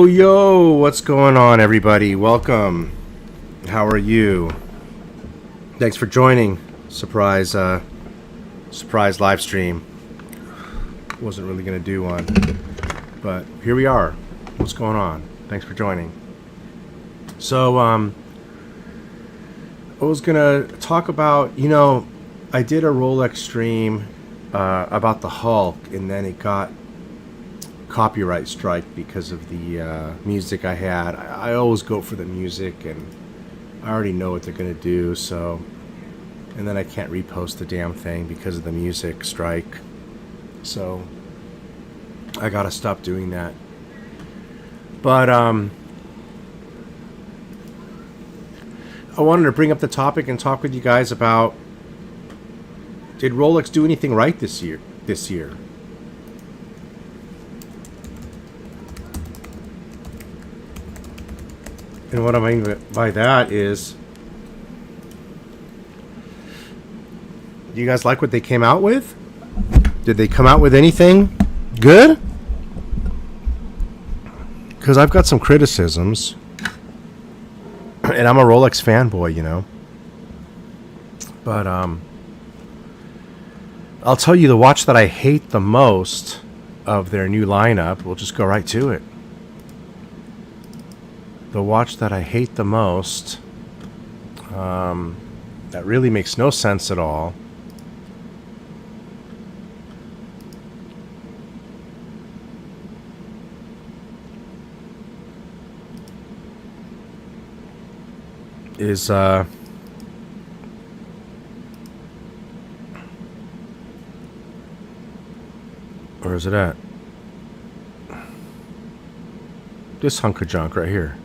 Yo, what's going on, everybody? Welcome. How are you? Thanks for joining. Surprise live stream. Wasn't really gonna do one, but here we are. What's going on? Thanks for joining. So, I was gonna talk about, I did a Rolex stream about the Hulk, and then it got copyright strike because of the music I had. I always go for the music, and I already know what they're gonna do, so, and then I can't repost the damn thing because of the music strike, so I gotta stop doing that. But I wanted to bring up the topic and talk with you guys about, did Rolex do anything right this year? And what I mean by that is, do you guys like what they came out with? Did they come out with anything good? Because I've got some criticisms. And I'm a Rolex fanboy, But, I'll tell you the watch that I hate the most of their new lineup. We'll just go right to it. The watch that I hate the most, that really makes no sense at all, is where is it at? This hunk of junk right here.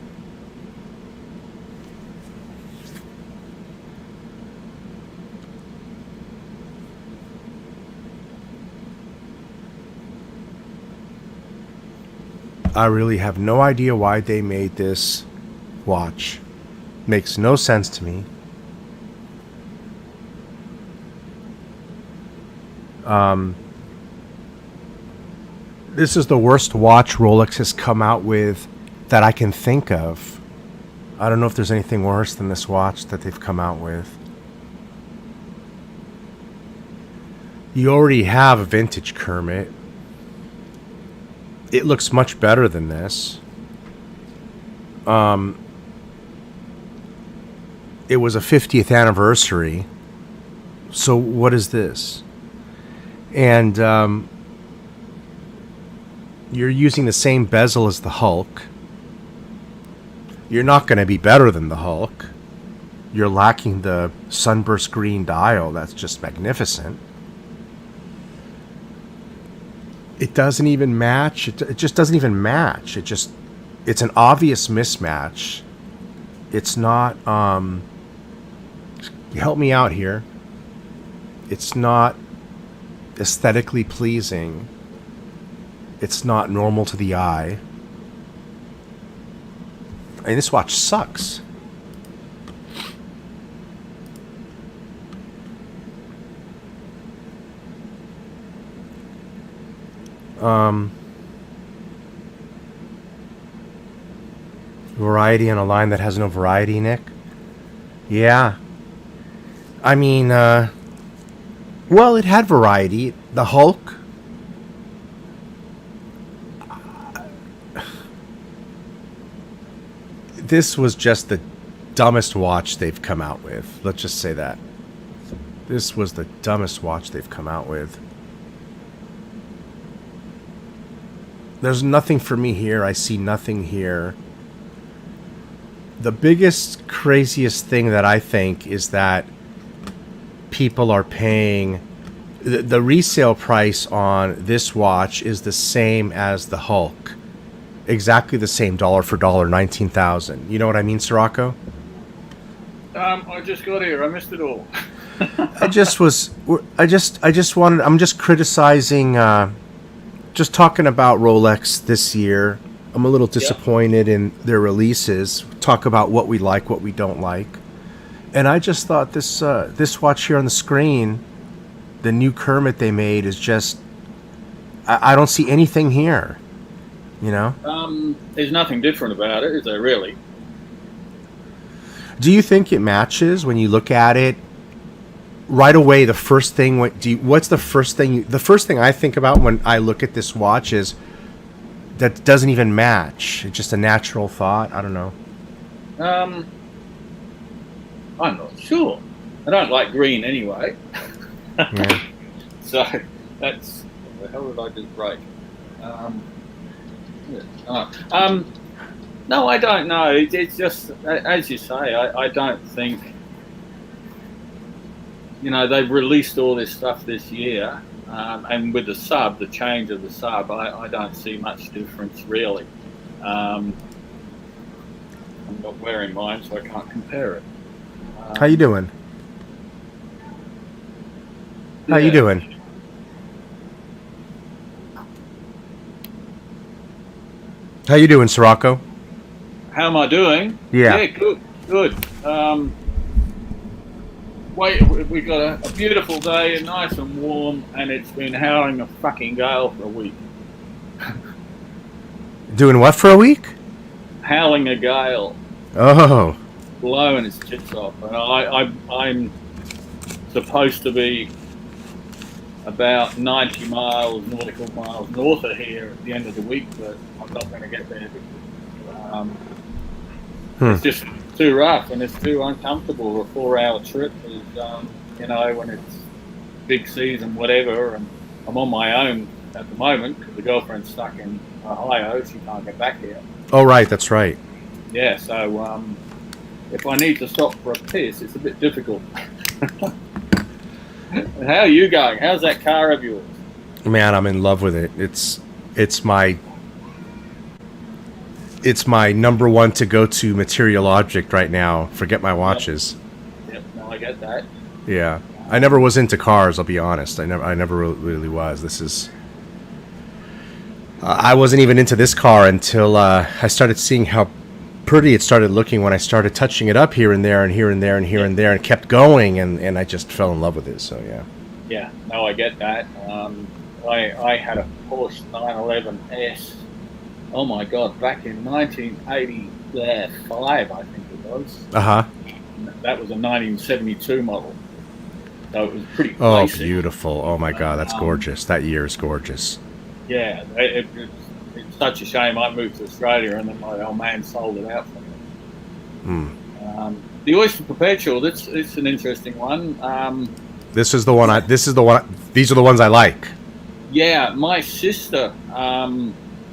I really have no idea why they made this watch. Makes no sense to me. This is the worst watch Rolex has come out with that I can think of. I don't know if there's anything worse than this watch that they've come out with. You already have a vintage Kermit. It looks much better than this. It was a 50th anniversary. So what is this? And you're using the same bezel as the Hulk. You're not going to be better than the Hulk. You're lacking the sunburst green dial. That's just magnificent. It doesn't even match. It just doesn't even match. It's an obvious mismatch. It's not, help me out here. It's not aesthetically pleasing. It's not normal to the eye. I mean, this watch sucks. Variety on a line that has no variety, Nick? Yeah. I mean, well, it had variety. The Hulk. This was just the dumbest watch they've come out with. Let's just say that. This was the dumbest watch they've come out with. There's nothing for me here. I see nothing here. The biggest, craziest thing that I think is that people are paying... The resale price on this watch is the same as the Hulk. exactly the same dollar for dollar, 19,000. You know what I mean, Sirroco? I just got here. I missed it all. I just was. I just wanted. I'm just criticizing. Just talking about Rolex this year. I'm a little Yeah. disappointed in their releases. Talk about what we like, what we don't like, and I just thought this watch here on the screen, the new Kermit they made is just. I don't see anything here. You know. There's nothing different about it, is there really? Do you think it matches when you look at it? Right away, the first thing. What's the first thing? The first thing I think about when I look at this watch is that doesn't even match. It's just a natural thought. I don't know. Um, I'm not sure. I don't like green anyway. Yeah. So that's what the hell did I just break? Um, yeah. No, I don't know. It's just as you say. I don't think they've released all this stuff this year, and with the change of the sub, I don't see much difference really. I'm not wearing mine, so I can't compare it. How you doing? How you Yeah. doing? How you doing, Sirroco? How am I doing? Yeah. Yeah, good. We got a beautiful day, nice and warm, and it's been howling a fucking gale for a week. Doing what for a week? Howling a gale, Oh. blowing its tits off, and I'm supposed to be about 90 nautical miles north of here at the end of the week, but I'm not going to get there because it's just too rough and it's too uncomfortable. A 4-hour trip is, when it's big season, whatever, and I'm on my own at the moment because the girlfriend's stuck in Ohio. She can't get back here. Oh, right. That's right. Yeah, so if I need to stop for a piss, it's a bit difficult. How are you going? How's that car of yours? Man, I'm in love with it. It's my number one to go to material object right now. Forget my watches. Yep, no, I get that. Yeah, I never was into cars. I'll be honest. I never really was. This is. I wasn't even into this car until I started seeing how pretty it started looking when I started touching it up here and there and here and there and here and there and kept going and I just fell in love with it. So yeah. Yeah, no, I get that. I had a Porsche 911 S. Oh my God, back in 1985, I think it was. Uh-huh. That was a 1972 model. So it was pretty Oh, basic. Beautiful. Oh my God, that's gorgeous. That year is gorgeous. Yeah, it's such a shame I moved to Australia and then my old man sold it out for me. The Oyster Perpetual, it's an interesting one. These are the ones I like. Yeah, my sister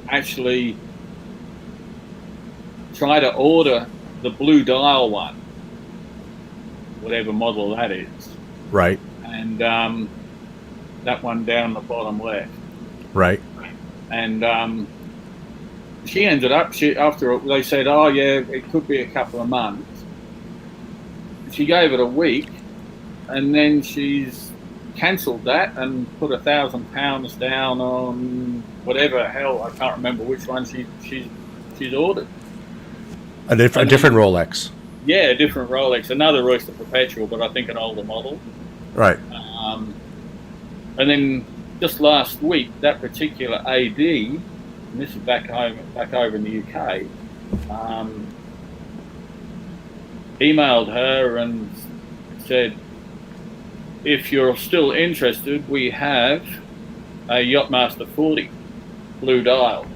actually tried to order the blue dial one, whatever model that is. Right. And that one down the bottom left. Right. And she ended up, after they said, oh yeah, it could be a couple of months. She gave it a week, and then she's cancelled that and put £1,000 down on whatever hell, I can't remember which one she's ordered. A different Rolex. Yeah, a different Rolex, another Oyster Perpetual, but I think an older model. Right. And then just last week, that particular AD, and this is back over in the UK, emailed her and said, if you're still interested, we have a Yachtmaster 40 blue dial.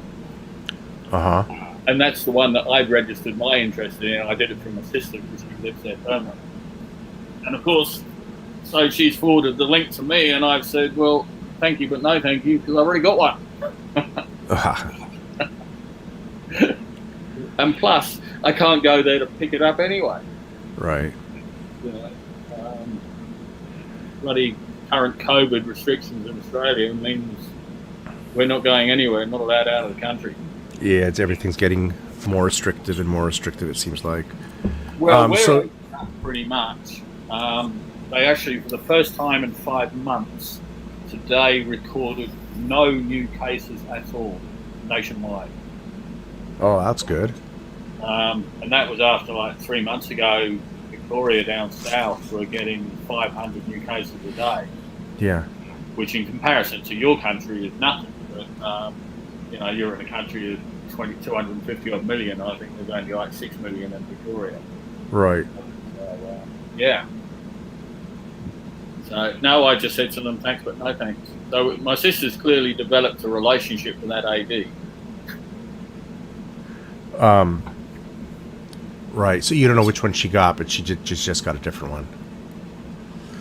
Uh-huh. And that's the one that I've registered my interest in. I did it for my sister because she lives there permanently. And of course, so she's forwarded the link to me, and I've said, well, thank you, but no thank you, because I've already got one. And plus, I can't go there to pick it up anyway. Right. You know, bloody current COVID restrictions in Australia means we're not going anywhere, not allowed out of the country. Yeah, everything's getting more restrictive and more restrictive. It seems like. Well, we're So open up pretty much. They actually, for the first time in 5 months, today recorded no new cases at all nationwide. oh, that's good. And that was after like 3 months ago, Victoria down south were getting 500 new cases a day, Yeah. which in comparison to your country is nothing. But, you're in a country of 250 odd million. I think there's only like 6 million in Victoria. Right. So, yeah. So, no, I just said to them, thanks, but no thanks. So, my sister's clearly developed a relationship with that AD. Right. So you don't know which one she got, but she just got a different one.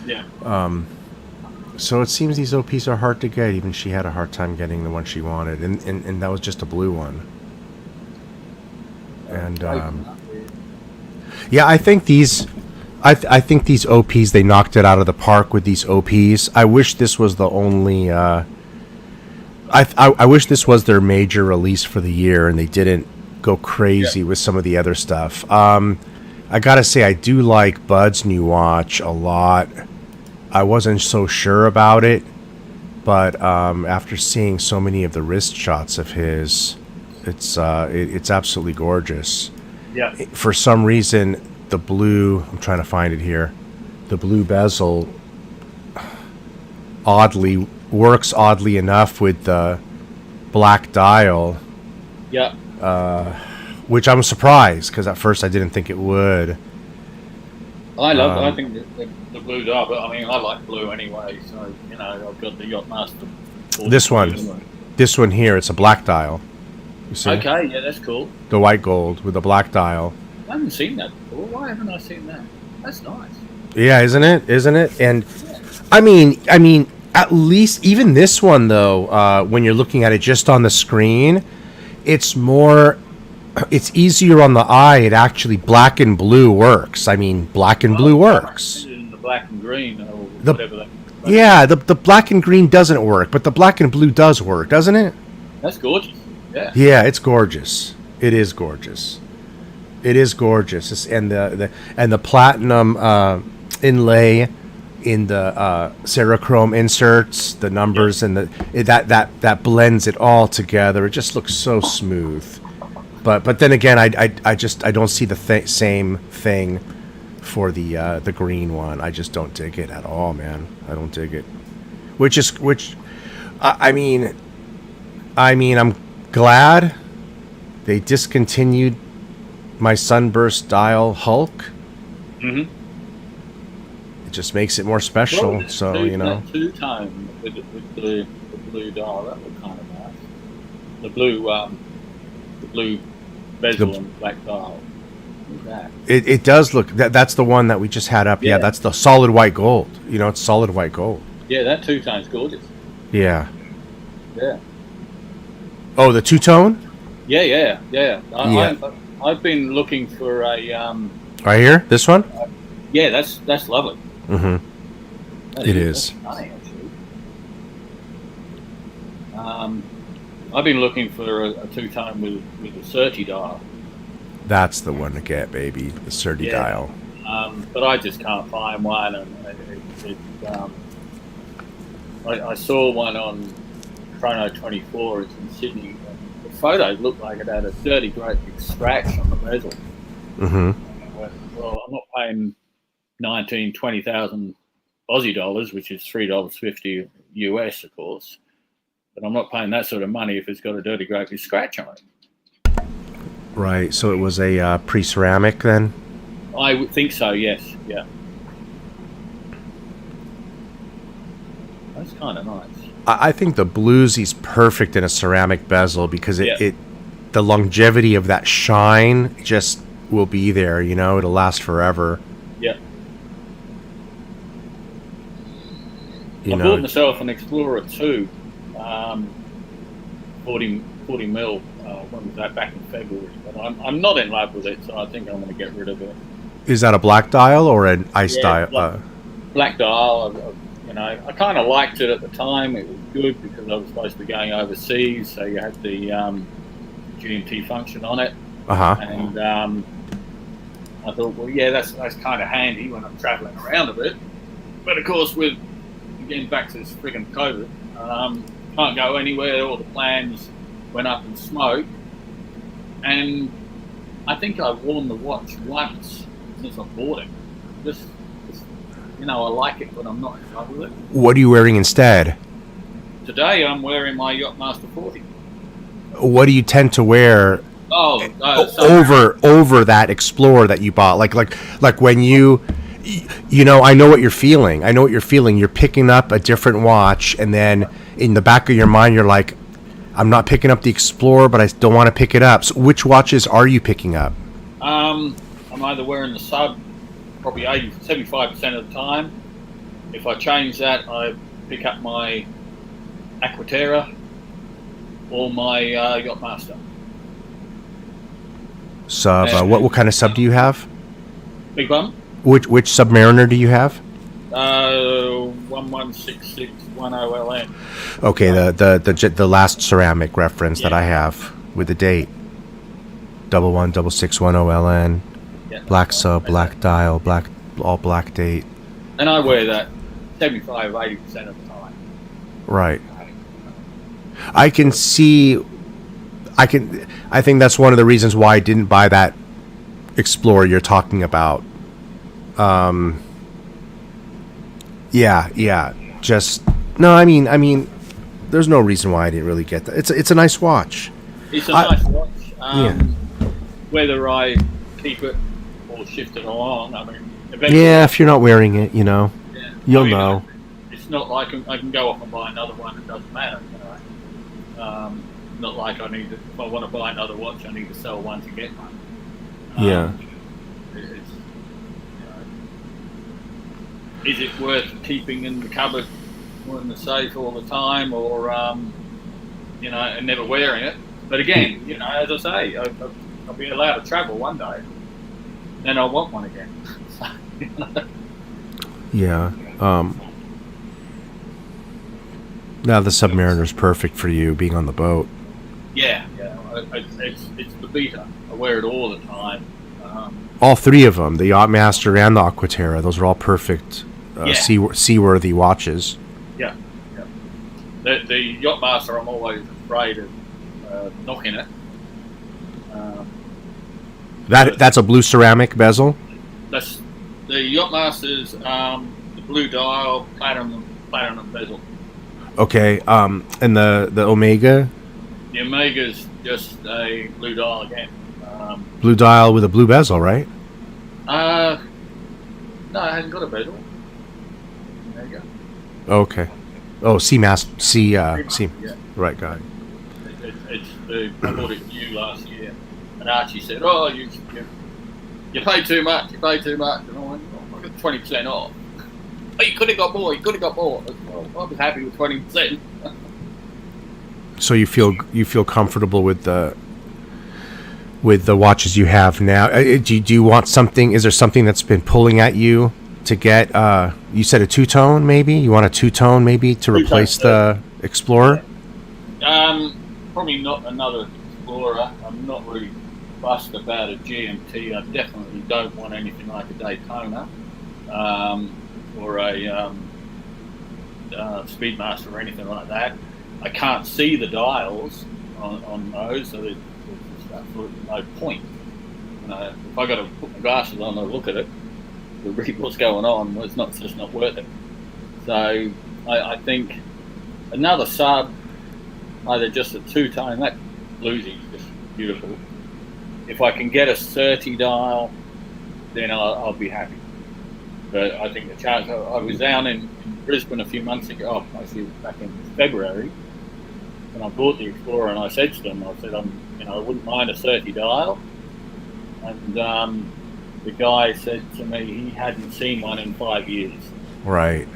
Yeah. So it seems these OPs are hard to get. Even she had a hard time getting the one she wanted, and that was just a blue one. And yeah, I think these, I think these OPs, they knocked it out of the park with these OPs. I wish this was the only. I wish this was their major release for the year, and they didn't go crazy with some of the other stuff. I gotta say, I do like Bud's new watch a lot. I wasn't so sure about it, but after seeing so many of the wrist shots of his, it's absolutely gorgeous. Yeah. For some reason, the blue, I'm trying to find it here, the blue bezel works oddly enough with the black dial, Yeah. which I'm surprised, because at first I didn't think it would. I think the blues are, but I mean, I like blue anyway, so, I've got the Yachtmaster. This one here, it's a black dial. You see? Okay, yeah, that's cool. The white gold with the black dial. I haven't seen that before. Why haven't I seen that? That's nice. Yeah, isn't it? And I mean, at least even this one though, when you're looking at it just on the screen, it's easier on the eye. It actually, black and blue works. I mean, black and blue works. In the black and green or whatever that. Yeah, the black and green doesn't work, but the black and blue does work, doesn't it? That's gorgeous. Yeah. Yeah, it's gorgeous. It is gorgeous. It is gorgeous. And the platinum inlay in the Sirroco inserts, the numbers, and that blends it all together. It just looks so smooth. But then again, I don't see the same thing for the green one. I just don't dig it at all, man. I don't dig it. I mean, I'm glad they discontinued my sunburst dial Hulk. Mm-hmm. It just makes it more special. Well, so two-tone with the blue dial, that looked kind of nice. The blue bezel and black dial. That. It does look. That's the one that we just had up. Yeah, that's the solid white gold. It's solid white gold. Yeah, that two-tone's gorgeous. Yeah. Yeah. Oh, the two-tone? Yeah. I've been looking for a right here, this one. Yeah, that's lovely. Mm-hmm. It is. That's funny, actually. I've been looking for a two-tone with a 30 dial. That's the one to get, baby. The 30 dial. But I just can't find one, and I saw one on Chrono 24. It's in Sydney. And the photos looked like it had a dirty, great big scratch on the bezel. Mm-hmm. Well, I'm not paying 20,000 Aussie dollars, which is $3.50 US, of course. But I'm not paying that sort of money if it's got a dirty, great big scratch on it. Right. So it was a pre-ceramic then? I would think so. Yes. Yeah. That's kind of nice. I think the Bluesy's perfect in a ceramic bezel because the longevity of that shine just will be there. It'll last forever. Yeah. I bought myself an Explorer 2, 40 mil. When was that? Back in February. But I'm not in love with it, so I think I'm going to get rid of it. Is that a black dial or an ice dial? Black dial. I kind of liked it at the time. It was good because I was supposed to be going overseas, so you had the GMT function on it, Uh-huh. and I thought, well, yeah, that's kind of handy when I'm traveling around a bit. But of course, with getting back to this friggin' COVID, can't go anywhere. All the plans went up in smoke, and I think I've worn the watch once since I bought it. Just I like it, but I'm not in love with it. What are you wearing instead? Today, I'm wearing my Yachtmaster 40. What do you tend to wear over that Explorer that you bought? Like when I know what you're feeling. You're picking up a different watch, and then in the back of your mind, you're like, I'm not picking up the Explorer, but I don't want to pick it up. So which watches are you picking up? I'm either wearing the sub, probably 75% of the time. If I change that, I pick up my Aquaterra or my Yachtmaster. Sub. What kind of sub do you have? Big one. Which Submariner do you have? 116610 LN. Okay, the last ceramic reference that I have with the date. 116610 LN. Yeah. Black sub, black dial, all black date. And I wear that 75-80% of the time. Right. I think that's one of the reasons why I didn't buy that Explorer you're talking about. I mean, there's no reason why I didn't really get that. It's a nice watch. It's a nice watch. Whether I keep it or shift it along, I mean, eventually. Yeah, if you're not wearing it, you'll know. It's not like I can go off and buy another one. It doesn't matter. Not like if I want to buy another watch, I need to sell one to get one. Is it worth keeping in the cupboard or in the safe all the time, or and never wearing it? But again, as I say, I'll be allowed to travel one day, then I'll want one again. Yeah. Now the Submariner's perfect for you, being on the boat. Yeah. It's the beta. I wear it all the time. All three of them, the Yachtmaster and the Aquaterra, those are all perfect seaworthy watches. Yeah. The Yachtmaster, I'm always afraid of knocking it. That's a blue ceramic bezel? That's the Yachtmaster's the blue dial, platinum bezel. Okay, and the Omega? The Omega's just a blue dial again. Blue dial with a blue bezel, right? No, it hasn't got a bezel. There you go. Okay. Oh, C. Yeah. Right, got it. I bought it new last year, and Archie said, "Oh, you pay too much. You pay too much." And I went, "Oh, I got 20% off." Oh, you could have got more. Well, I was happy with 20%. So you feel comfortable with the watches you have now? Do you want something? Is there something that's been pulling at you to get? You said a two-tone, maybe. You want a two-tone, maybe, to replace the Explorer? Probably not another Explorer. I'm not really fussed about a GMT. I definitely don't want anything like a Daytona or a Speedmaster or anything like that. I can't see the dials on those, so there's absolutely no point. If I got to put my glasses on and look at it to read what's going on, well, it's just not worth it. So I think another sub, either just a two-tone, that bluesy is just beautiful. If I can get a 30 dial, then I'll be happy. But I think the chance, I was down in Brisbane a few months ago, actually back in February, when I bought the Explorer, and I said to them, I wouldn't mind a 30 dial. And the guy said to me he hadn't seen one in 5 years. Right.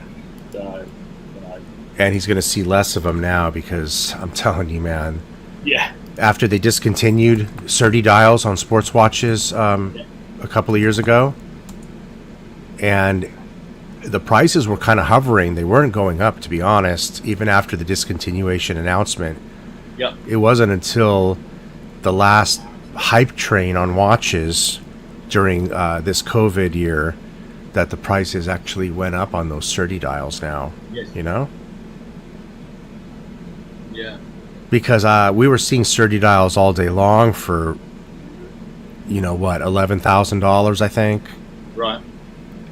So, and he's going to see less of them now, because I'm telling you, man. Yeah. After they discontinued 30 dials on sports watches a couple of years ago, and the prices were kind of hovering. They weren't going up, to be honest, even after the discontinuation announcement. Yep. It wasn't until the last hype train on watches during this COVID year that the prices actually went up on those 30 dials now. Yes. You know? Yeah. Because we were seeing 30 dials all day long for, you know what, $11,000, I think. Right.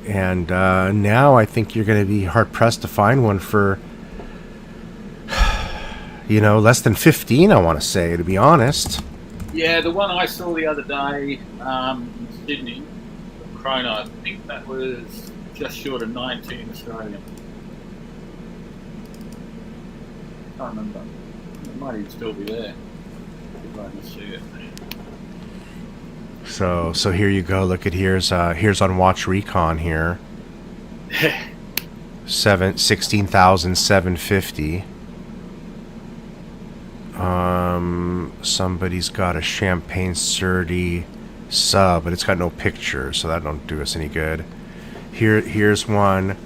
And now I think you're going to be hard pressed to find one for, you know, less than 15. I want to say, to be honest. Yeah, the one I saw the other day in Sydney, the Chrono, I think that was just short of 19 Australian. Can't remember. It might even still be there. If I can see it. So here you go. Look at here's on Watch Recon here. 16,750. Somebody's got a Champagne Surdy sub, but it's got no picture, so that don't do us any good. Here's one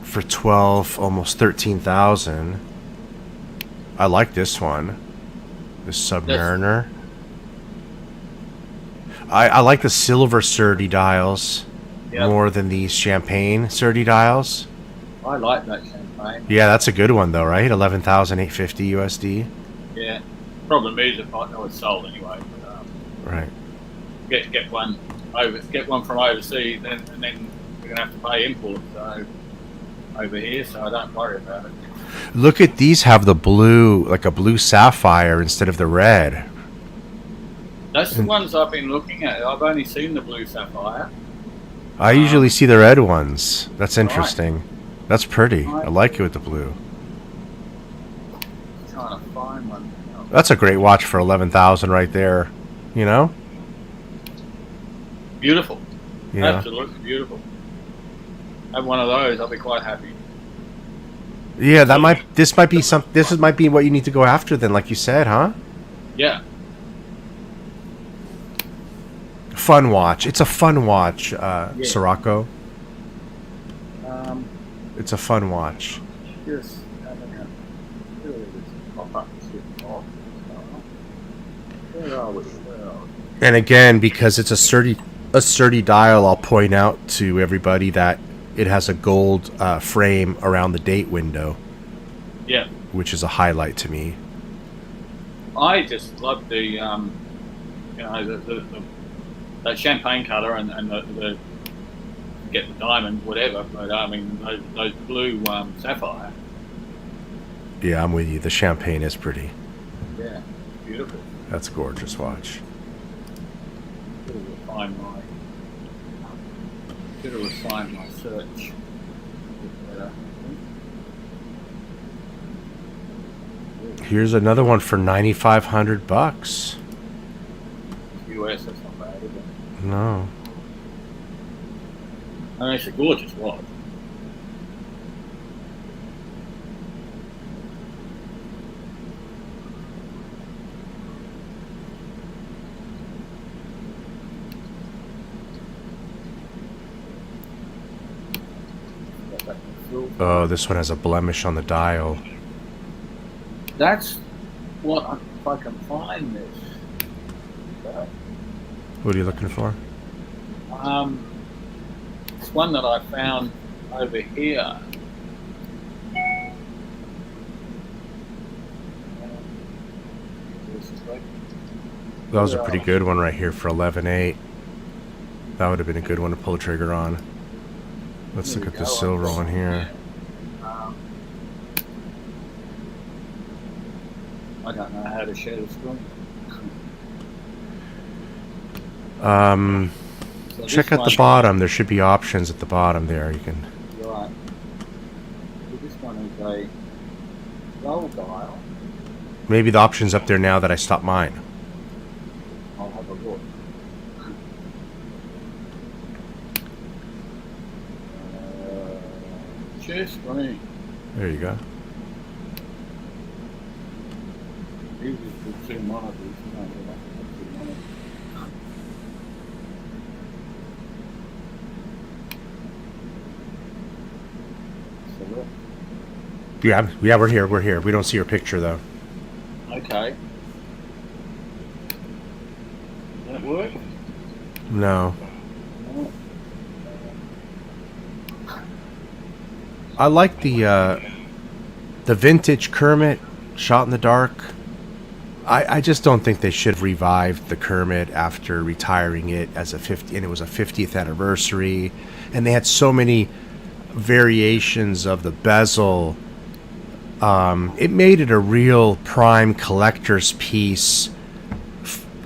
for 12, almost 13,000. I like this one. This Submariner. I like the silver Surdy dials more than these Champagne Surdy dials. I like that Champagne. Yeah, that's a good one though, right? 11,850 USD. Yeah. Problem is, if I know it's sold anyway. But, right. Get one from overseas, and then we're gonna have to pay import over here, so I don't worry about it. Look at these. Have the blue, like a blue sapphire instead of the red. That's the ones I've been looking at. I've only seen the blue sapphire. I usually see the red ones. That's interesting. Right. That's pretty. I like it with the blue. Trying to find one. That's a great watch for 11,000 right there. You know? Beautiful. Yeah. Absolutely beautiful. Have one of those, I'll be quite happy. Yeah, this might be what you need to go after then, like you said, huh? Yeah. Fun watch. It's a fun watch, Sirroco. It's a fun watch. Just having a pop-up. Where are we? And again, because it's a sturdy dial, I'll point out to everybody that it has a gold frame around the date window. Yeah. Which is a highlight to me. I just love the that champagne color and the get the diamond, whatever. But I mean those blue sapphire. Yeah, I'm with you. The champagne is pretty. Yeah, beautiful. That's a gorgeous watch. Should have refined my search. Here's another one for $9,500. US, that's not bad, is it? No. I mean, it's a gorgeous watch. Oh, this one has a blemish on the dial. That's what if I can find this. What are you looking for? It's one that I found over here. That was a pretty good one right here for 11.8. That would have been a good one to pull the trigger on. Let's look at the silver one here. I don't know how to share the screen. So check at the bottom. There should be options at the bottom there. You can. Right. So this one is a gold dial. Maybe the option's up there now that I stopped mine. I'll have a look. Share screen. There you go. These are the two monitors. Yeah, we're here. We don't see your picture though. Okay. Does that work? No. No. I like the vintage Kermit shot in the dark. I just don't think they should have revived the Kermit after retiring it as a 50, and it was a 50th anniversary, and they had so many variations of the bezel. It made it a real prime collector's piece.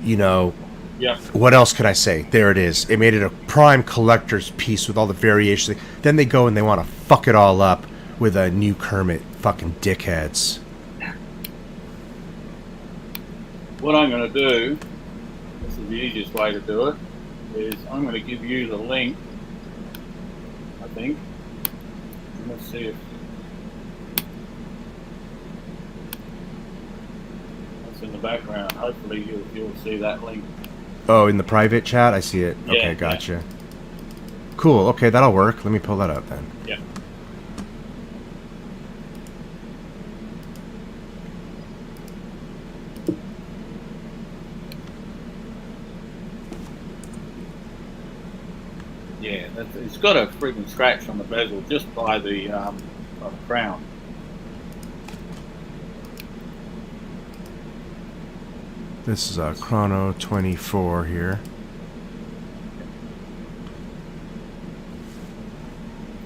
You know, Yeah. what else could I say? There it is. It made it a prime collector's piece with all the variations. Then they go and they want to fuck it all up with a new Kermit. Fucking dickheads. What I'm going to do, this is the easiest way to do it, is I'm going to give you the link, I think. Let's see if that's in the background. Hopefully you'll see that link. Oh, in the private chat? I see it. Yeah, Okay, gotcha. Cool. Okay, that'll work. Let me pull that up then. Yeah. Yeah, it's got a freaking scratch on the bezel just by the crown. This is a Chrono 24 here.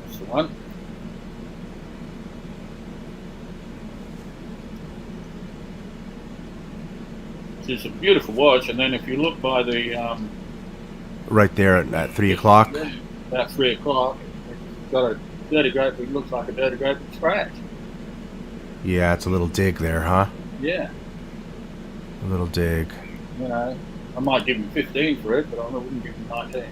That's the one. It's a beautiful watch, and then if you look by the Right there at 3 o'clock. about 3 o'clock, it's got a dirty grape. It looks like a dirty grape scratch. Yeah, it's a little dig there, huh? Yeah, A little dig. you know, I might give him 15 for it, but I wouldn't give him 19.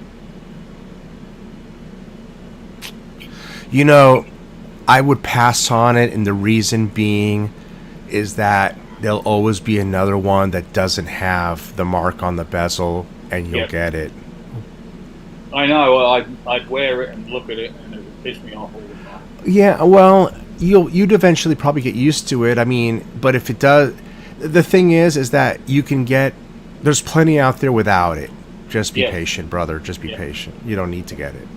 You know, I would pass on it, and the reason being is that there'll always be another one that doesn't have the mark on the bezel, and you'll Yep. get it. I know. Well, I'd wear it and look at it, and it would piss me off all the time. Yeah, well, you'd eventually probably get used to it. I mean, but if it does, the thing is that you can get. There's plenty out there without it. Just be Yeah. patient, brother. Just be Yeah. patient. You don't need to get it.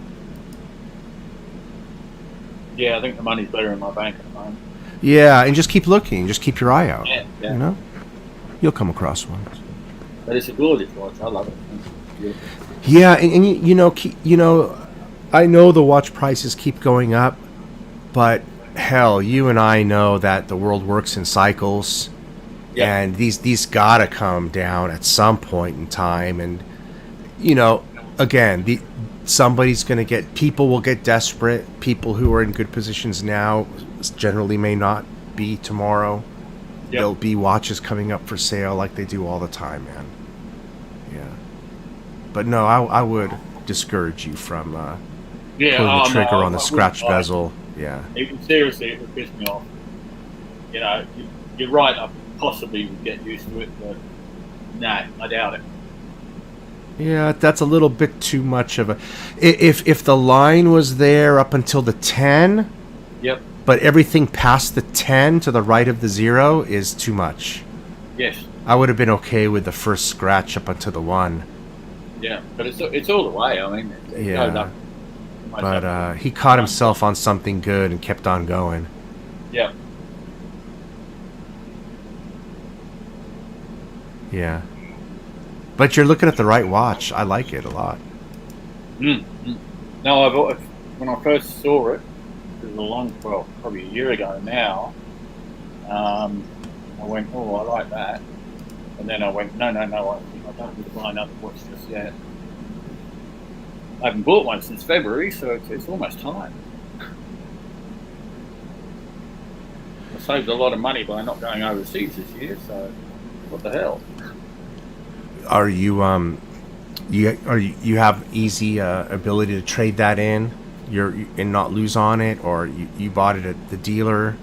Yeah, I think the money's better in my bank at the moment. Yeah, and just keep looking. Just keep your eye out. Yeah, yeah. You know, you'll come across one. But it's a gorgeous watch. I love it. It's beautiful. Yeah, and you know, I know the watch prices keep going up, but hell, you and I know that the world works in cycles, Yeah. and these gotta come down at some point in time. And you know, again, somebody's gonna get. People will get desperate. People who are in good positions now generally may not be tomorrow. Yep. There'll be watches coming up for sale like they do all the time, man. Yeah. But no, I would discourage you from Yeah, pulling the no, trigger I on the wouldn't scratch buy it. bezel. Yeah. Seriously, it would piss me off. You know, you're right. I possibly would get used to it, but no, I doubt it. Yeah, that's a little bit too much of a. If the line was there up until the 10, Yep. but everything past the 10 to the right of the 0 is too much. Yes. I would have been okay with the first scratch up until the 1. Yeah. But it's all the way. I mean, it Yeah. goes up. But he caught himself on something good and kept on going. Yeah. Yeah. But you're looking at the right watch. I like it a lot. Mm. No, when I first saw it, it was probably a year ago now. I went, oh, I like that, and then I went, no, I don't need to buy another watch just yet. I haven't bought one since February, so it's almost time. I saved a lot of money by not going overseas this year, so what the hell? Are you you have easy ability to trade that in, and not lose on it, or you bought it at the dealer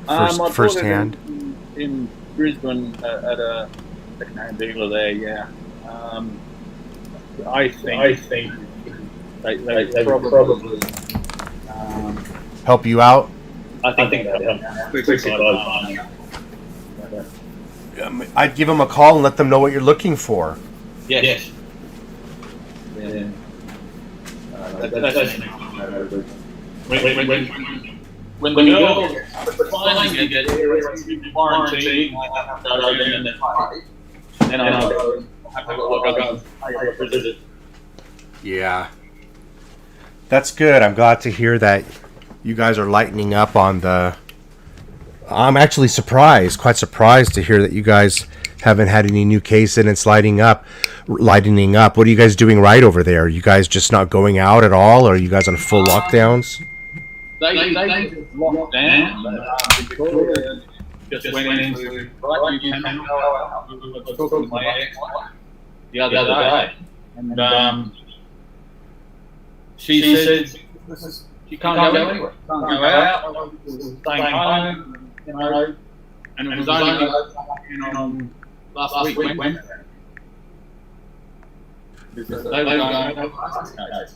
I bought first it hand? in Brisbane at a second-hand dealer there. Yeah, I think they probably Help you out? I think that I'd give them a call and let them know what you're looking for. Yes. Yeah. That's when the girl finally gets quarantined, I have to go down and fight. Then I'll go pay a visit. Yeah. That's good. I'm glad to hear that you guys are lightening up on the... I'm actually quite surprised to hear that you guys haven't had any new cases and it's lightening up. What are you guys doing right over there? Are you guys just not going out at all? Or are you guys on full lockdowns? They just locked down, but Victoria just went into, right, you cannot go out. I was talking to my ex-wife the other day, and she said she can't go anywhere. Can't go out, staying home, you know, and it was only last week, Wednesday. They were going over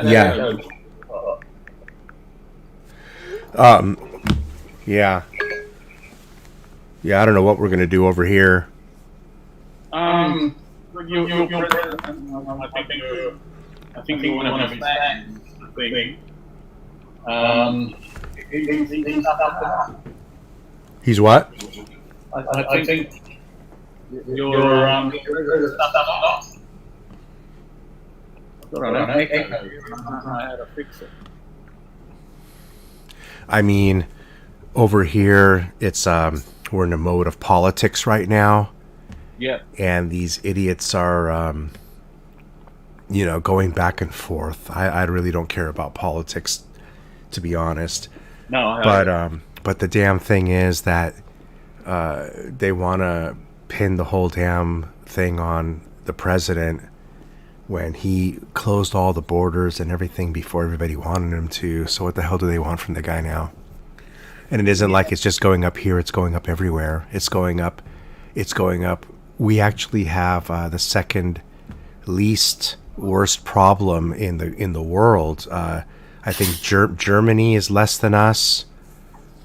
Yeah. Yeah. Yeah, I don't know what we're gonna do over here. I think you want to have fans. He's what? I think your I don't know how to fix it. I mean, over here, it's we're in a mode of politics right now. Yeah. And these idiots are, going back and forth. I really don't care about politics, to be honest. No. But the damn thing is that they want to pin the whole damn thing on the president when he closed all the borders and everything before everybody wanted him to. So what the hell do they want from the guy now? And it isn't like it's just going up here, it's going up everywhere. It's going up. We actually have the second least worst problem in the world. I think Germany is less than us.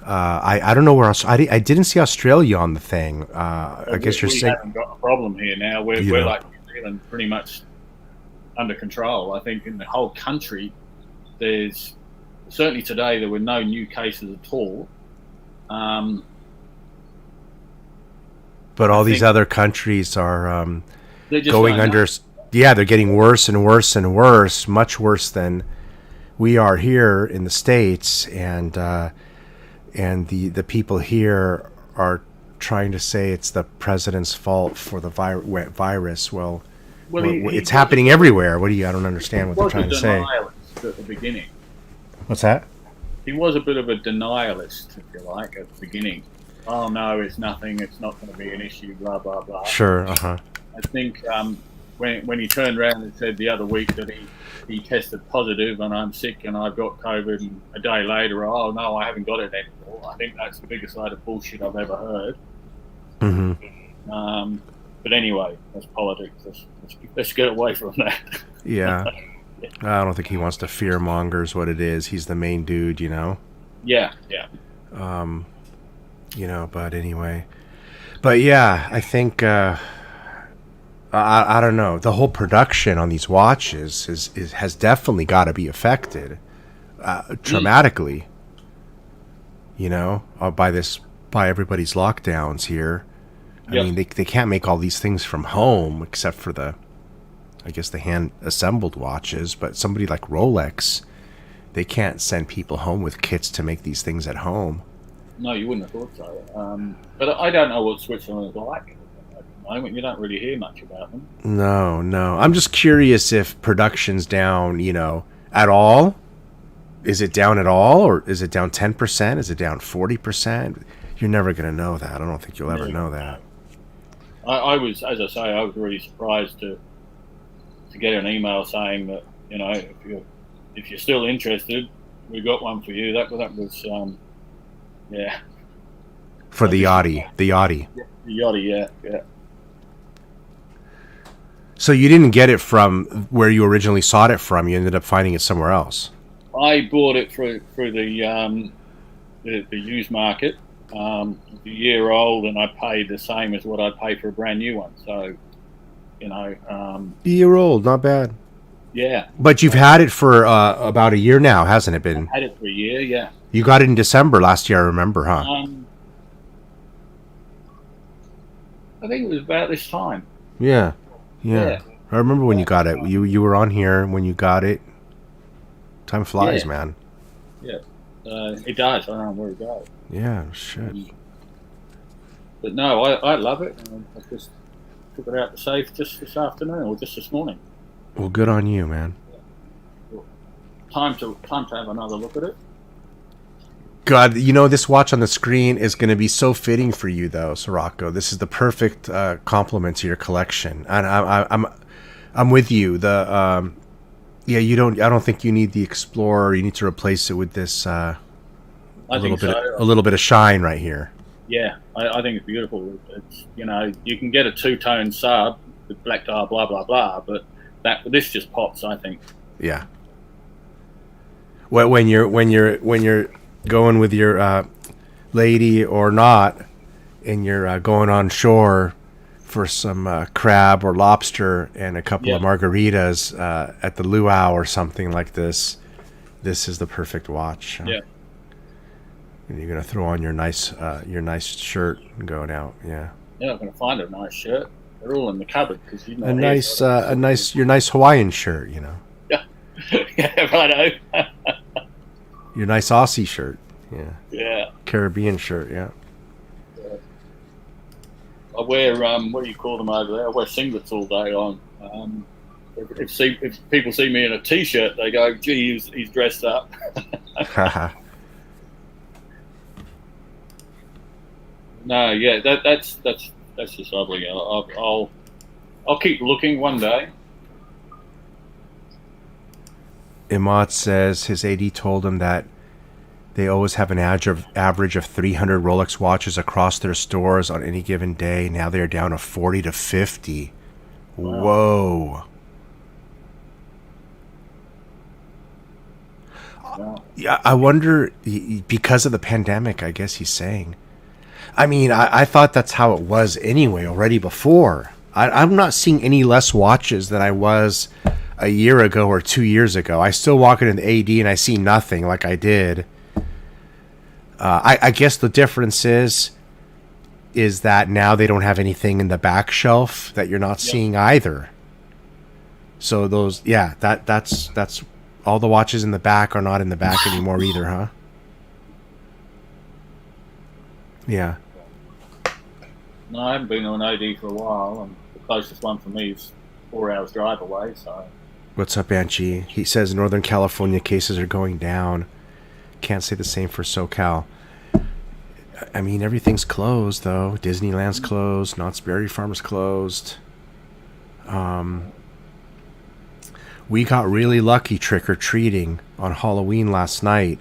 I don't know where else. I didn't see Australia on the thing. I guess you're saying we haven't got a problem here now. We're like New Zealand, pretty much under control. I think in the whole country, there's certainly today there were no new cases at all. But all these other countries are going under. Yeah, they're getting worse and worse and worse, much worse than we are here in the States, and the people here are trying to say it's the president's fault for the virus. Well, it's happening everywhere. I don't understand what they're trying to say. At the beginning. What's that? He was a bit of a denialist, if you like, at the beginning. Oh no, it's nothing. It's not going to be an issue. Blah blah blah. Sure. I think when he turned around and said the other week that he tested positive and I'm sick and I've got COVID, and a day later, oh no, I haven't got it anymore. I think that's the biggest load of bullshit I've ever heard. Mm-hmm. But anyway, that's politics. Let's get away from that. Yeah. I don't think he wants to fearmonger is what it is. He's the main dude, Yeah. But anyway. But yeah, I think I don't know. The whole production on these watches has definitely got to be affected dramatically. By everybody's lockdowns here. I mean, they can't make all these things from home except for the hand assembled watches. But somebody like Rolex, they can't send people home with kits to make these things at home. No, you wouldn't have thought so. But I don't know what Switzerland is like at the moment. You don't really hear much about them. No. I'm just curious if production's down, at all. Is it down at all? Or is it down 10%? Is it down 40%? You're never going to know that. I don't think you'll ever know that. I was, as I say, I was really surprised to get an email saying that, if you're still interested, we got one for you. That was, yeah. For the Yachty. The Yachty. The Yachty, yeah. So you didn't get it from where you originally sought it from. You ended up finding it somewhere else. I bought it through the used market. It's a year old, and I paid the same as what I'd pay for a brand new one. So, you know, Year old, not bad. yeah. But you've had it for about a year now, hasn't it I've been? had it for a year, yeah. You got it in December last year, I remember, huh? Um, I think it was about this time. Yeah, yeah. Yeah, I remember when you got it. You were on here when you got it. Time yeah, flies, man. yeah. It does. I don't know where it goes. Yeah, shit. But no, I love it. And I just took it out the safe just this afternoon or just this morning. Well, good on you, man. Time to have another look at it. God, you know this watch on the screen is going to be so fitting for you, though, Sirroco. This is the perfect complement to your collection, and I'm with you. Yeah, you don't. I don't think you need the Explorer. You need to replace it with this I think so. a little bit of shine right here. Yeah, I think it's beautiful. It's, you know, you can get a two-tone sub with black dial, blah blah blah, but this just pops. I think. Yeah. When you're going with your lady or not, and you're going on shore for some crab or lobster and a couple of margaritas at the luau or something like this, this is the perfect watch. Yeah. And you're gonna throw on your nice shirt and going out. Yeah. Yeah, I'm gonna find a nice shirt. They're all in the cupboard because you know. Your nice Hawaiian shirt. You know. Yeah. Yeah, righto. Your nice Aussie shirt. Yeah. Yeah. Caribbean shirt. Yeah. I wear what do you call them over there? I wear singlets all day long. If people see me in a t-shirt, they go, "Gee, he's dressed up." No, yeah, that's just lovely. I'll keep looking one day. Imad says his AD told him that they always have an average of 300 Rolex watches across their stores on any given day. Now they're down to 40 to 50. Wow. Whoa. Wow. Yeah, I wonder, because of the pandemic, I guess he's saying. I mean, I thought that's how it was anyway already before. I'm not seeing any less watches than I was a year ago or 2 years ago. I still walk into the AD and I see nothing like I did. I guess the difference is that now they don't have anything in the back shelf that you're not seeing either. So those, yeah, that's all the watches in the back are not in the back anymore either, huh? Yeah. No, I haven't been to an AD for a while, and the closest one for me is 4 hours drive away. So. What's up, Banshee? He says Northern California cases are going down. Can't say the same for SoCal. I mean, everything's closed, though. Disneyland's closed. Knott's Berry Farm's closed. We got really lucky trick-or-treating on Halloween last night.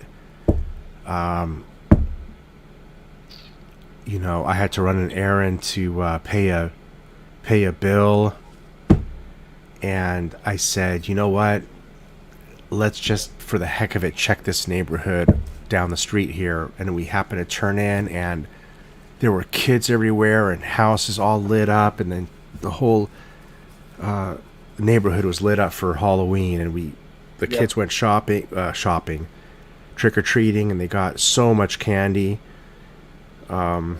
You know, I had to run an errand to pay a bill. And I said, you know what? Let's just, for the heck of it, check this neighborhood down the street here. And we happened to turn in, and there were kids everywhere and houses all lit up. And then the whole neighborhood was lit up for Halloween. And the kids went shopping, trick-or-treating, and they got so much candy. And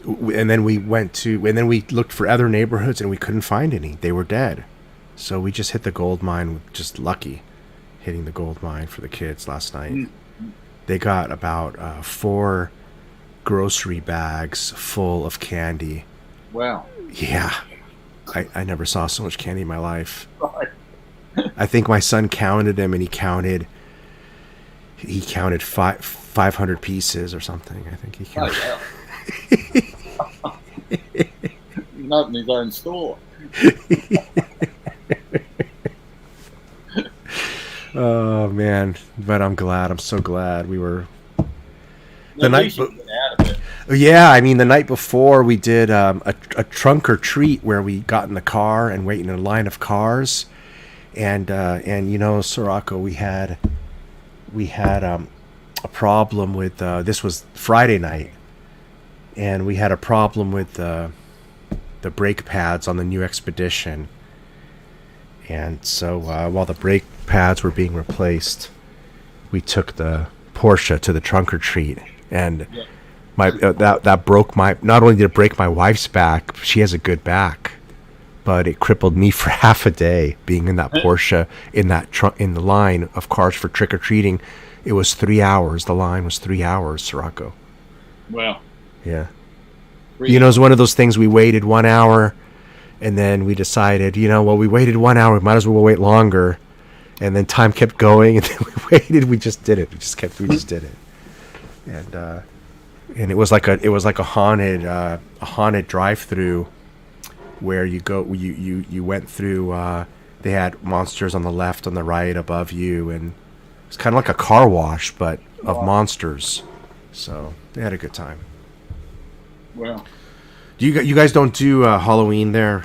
then we looked for other neighborhoods, and we couldn't find any. They were dead. So we just hit the gold mine, just lucky, hitting the gold mine for the kids last night. They got about 4 grocery bags full of candy. Wow. Yeah. I never saw so much candy in my life. Right. I think my son counted them, and he counted 500 pieces or something. I think he counted. Oh, yeah. He opened his own store. Oh man, but I'm glad. I'm so glad we were. The night. Yeah, I mean, the night before we did a trunk or treat where we got in the car and wait in a line of cars, and you know, Sirroco, we had a problem with this was Friday night. and we had a problem with the brake pads on the new Expedition. And so while the brake pads were being replaced, we took the Porsche to the trunk or treat, and Yeah. my that broke my. Not only did it break my wife's back, she has a good back, but it crippled me for half a day being in that Porsche in that in the line of cars for trick or treating. It was 3 hours. The line was 3 hours, Sirroco. Well, Yeah. You know, it's one of those things. We waited 1 hour, and then we decided, well, we waited 1 hour. We might as well wait longer. And then time kept going, and then we waited. We just did it. We just did it. And it was like a haunted drive-through where you went through. They had monsters on the left, on the right, above you, and it's kind of like a car wash, but of monsters. So they had a good time. Well, You guys don't do Halloween there?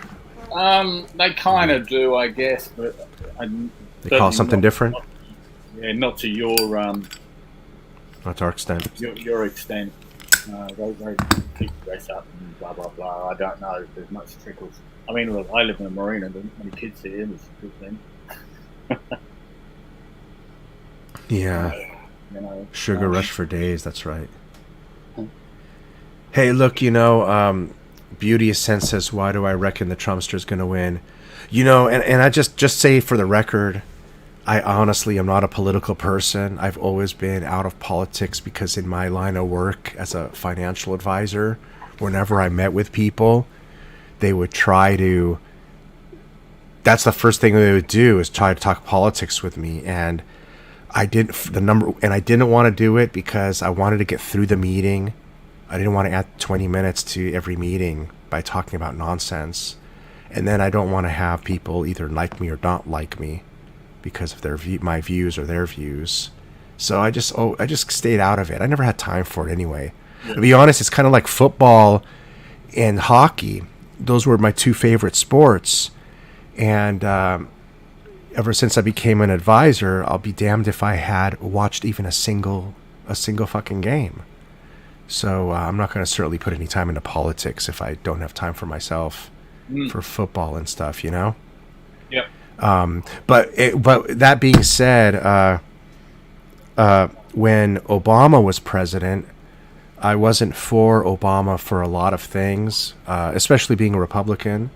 they kind of do, I guess, but They call it something different? Not to your Not to our extent. your extent. They keep dress up and blah blah blah. I don't know if there's much trickles. I mean, look, I live in a marina. There's not many kids here. It's a good thing. Yeah. Sugar um, rush for days, that's right. Hey, look, Beauty Ascent says, why do I reckon the Trumpster's going to win? And I just say for the record, I honestly am not a political person. I've always been out of politics because in my line of work as a financial advisor, whenever I met with people, they would try to... That's the first thing they would do is try to talk politics with me. And I didn't want to do it because I wanted to get through the meeting. I didn't want to add 20 minutes to every meeting by talking about nonsense. And then I don't want to have people either like me or not like me because of my views or their views. So I just stayed out of it. I never had time for it anyway. Yeah. To be honest, it's kind of like football and hockey. Those were my two favorite sports. And ever since I became an advisor, I'll be damned if I had watched even a single fucking game. So I'm not going to certainly put any time into politics if I don't have time for myself for football and stuff, Yep. But that being said, when Obama was president, I wasn't for Obama for a lot of things, especially being a Republican.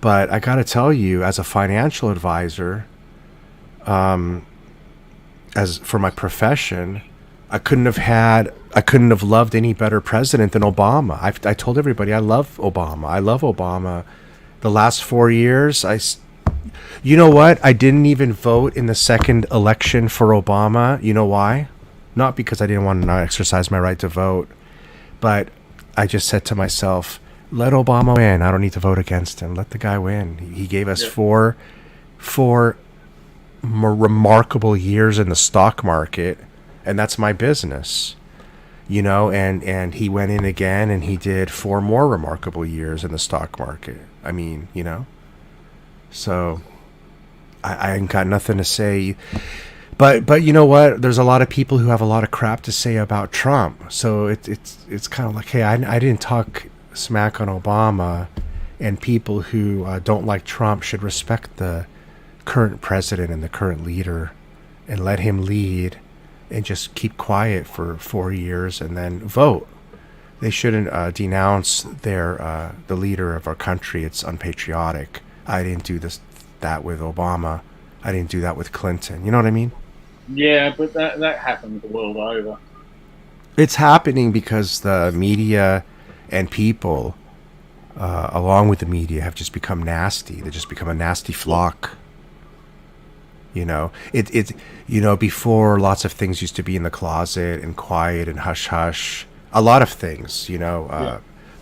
But I got to tell you, as a financial advisor, as for my profession, I couldn't have loved any better president than Obama. I told everybody I love Obama. I love Obama. The last 4 years, you know what? I didn't even vote in the second election for Obama. You know why? Not because I didn't want to not exercise my right to vote, but I just said to myself, let Obama win. I don't need to vote against him. Let the guy win. He gave us four remarkable years in the stock market, and that's my business. And he went in again and he did 4 more remarkable years in the stock market. I mean, so I ain't got nothing to say. But you know what? There's a lot of people who have a lot of crap to say about Trump. So it's kind of like, hey, I didn't talk smack on Obama, and people who don't like Trump should respect the current president and the current leader and let him lead and just keep quiet for 4 years and then vote. They shouldn't denounce the leader of our country. It's unpatriotic. I didn't do that with Obama. I didn't do that with Clinton. You know what I mean? Yeah, but that happens the world over. It's happening because the media and people, along with the media, have just become nasty. They just become a nasty flock. Before lots of things used to be in the closet and quiet and hush hush. A lot of things,